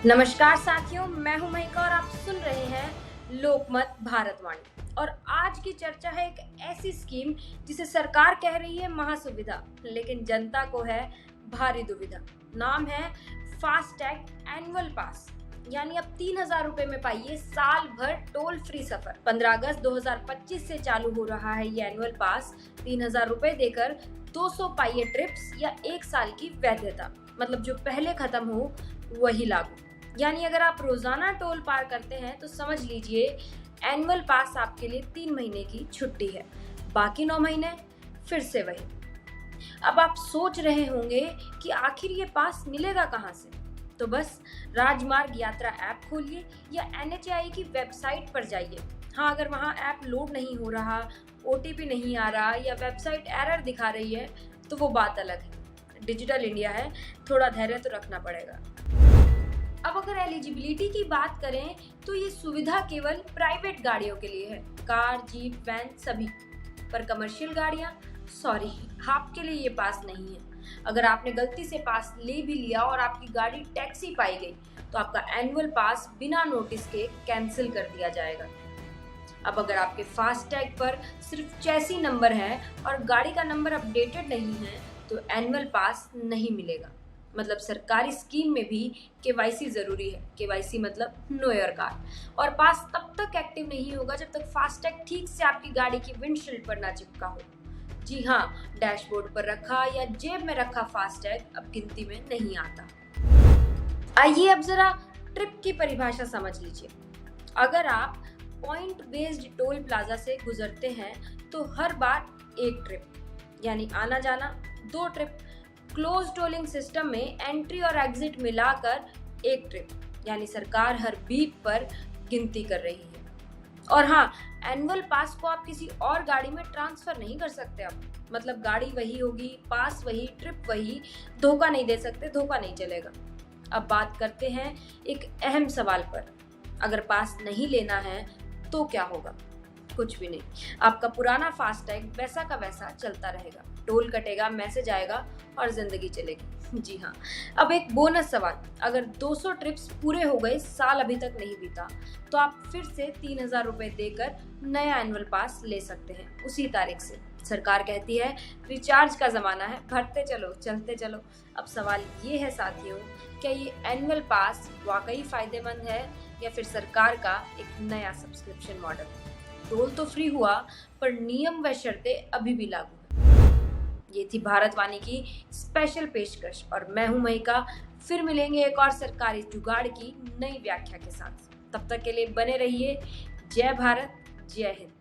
नमस्कार साथियों, मैं हूं महिका और आप सुन रहे हैं लोकमत भारतवाणी। और आज की चर्चा है एक ऐसी स्कीम जिसे सरकार कह रही है महासुविधा, लेकिन जनता को है भारी दुविधा। नाम है फास्टैग एनुअल पास, यानी अब 3,000 रुपए में पाइए साल भर टोल फ्री सफर। 15 अगस्त 2025 से चालू हो रहा है ये एनुअल पास। 3,000 रुपए देकर 200 पाइए ट्रिप्स या 1 साल की वैधता, मतलब जो पहले खत्म हो वही लागू। यानी अगर आप रोजाना टोल पार करते हैं तो समझ लीजिए एनुअल पास आपके लिए 3 महीने की छुट्टी है, बाकी 9 महीने फिर से वही। अब आप सोच रहे होंगे कि आखिर ये पास मिलेगा कहाँ से? तो बस राजमार्ग यात्रा ऐप खोलिए या NHAI की वेबसाइट पर जाइए। हाँ, अगर वहाँ ऐप लोड नहीं हो रहा, OTP नहीं आ रहा या वेबसाइट एरर दिखा रही है तो वो बात अलग है। डिजिटल इंडिया है, थोड़ा धैर्य तो रखना पड़ेगा। अब अगर एलिजिबिलिटी की बात करें तो ये सुविधा केवल प्राइवेट गाड़ियों के लिए है, कार, जीप, वैन सभी। पर कमर्शियल गाड़ियां, सॉरी, आपके लिए ये पास नहीं है। अगर आपने गलती से पास ले भी लिया और आपकी गाड़ी टैक्सी पाई गई तो आपका एनुअल पास बिना नोटिस के कैंसिल कर दिया जाएगा। अब अगर आपके फास्टैग पर सिर्फ चैसी नंबर है और गाड़ी का नंबर अपडेटेड नहीं है तो एनुअल पास नहीं मिलेगा। मतलब सरकारी स्कीम में भी KYC जरूरी है। KYC मतलब नो योर कार। और पास तब तक एक्टिव नहीं होगा जब तक फास्टैग ठीक से आपकी गाड़ी की विंडशील्ड पर ना चिपका हो। जी हाँ, डैशबोर्ड पर रखा या जेब में रखा फास्टैग अब गिनती में नहीं आता। आइए अब जरा ट्रिप की परिभाषा समझ लीजिए। अगर आप पॉइंट बेस्ड टोल प्लाजा से गुजरते हैं तो हर बार एक ट्रिप, यानी आना जाना 2 ट्रिप। क्लोज टोलिंग सिस्टम में एंट्री और एग्जिट मिलाकर एक ट्रिप, यानी सरकार हर बीप पर गिनती कर रही है। और हाँ, एनुअल पास को आप किसी और गाड़ी में ट्रांसफर नहीं कर सकते। आप मतलब गाड़ी वही होगी, पास वही, ट्रिप वही, धोखा नहीं दे सकते, धोखा नहीं चलेगा। अब बात करते हैं एक अहम सवाल पर। अगर पास नहीं लेना है तो क्या होगा? कुछ भी नहीं। आपका पुराना फास्टैग वैसा का वैसा चलता रहेगा, टोल कटेगा, मैसेज आएगा और जिंदगी चलेगी। जी हाँ। अब एक बोनस सवाल, अगर 200 ट्रिप्स पूरे हो गए, साल अभी तक नहीं बीता, तो आप फिर से 3,000 रुपए देकर नया एनुअल पास ले सकते हैं उसी तारीख से। सरकार कहती है रिचार्ज का जमाना है, भरते चलो, चलते चलो। अब सवाल ये है साथियों, क्या ये एनुअल पास वाकई फायदेमंद है या फिर सरकार का एक नया सब्सक्रिप्शन मॉडल? टोल तो फ्री हुआ पर नियम व शर्तें अभी भी लागू है। ये थी भारतवाणी की स्पेशल पेशकश और मैं हूं महिका। फिर मिलेंगे एक और सरकारी जुगाड़ की नई व्याख्या के साथ। तब तक के लिए बने रहिए। जय भारत, जय हिंद।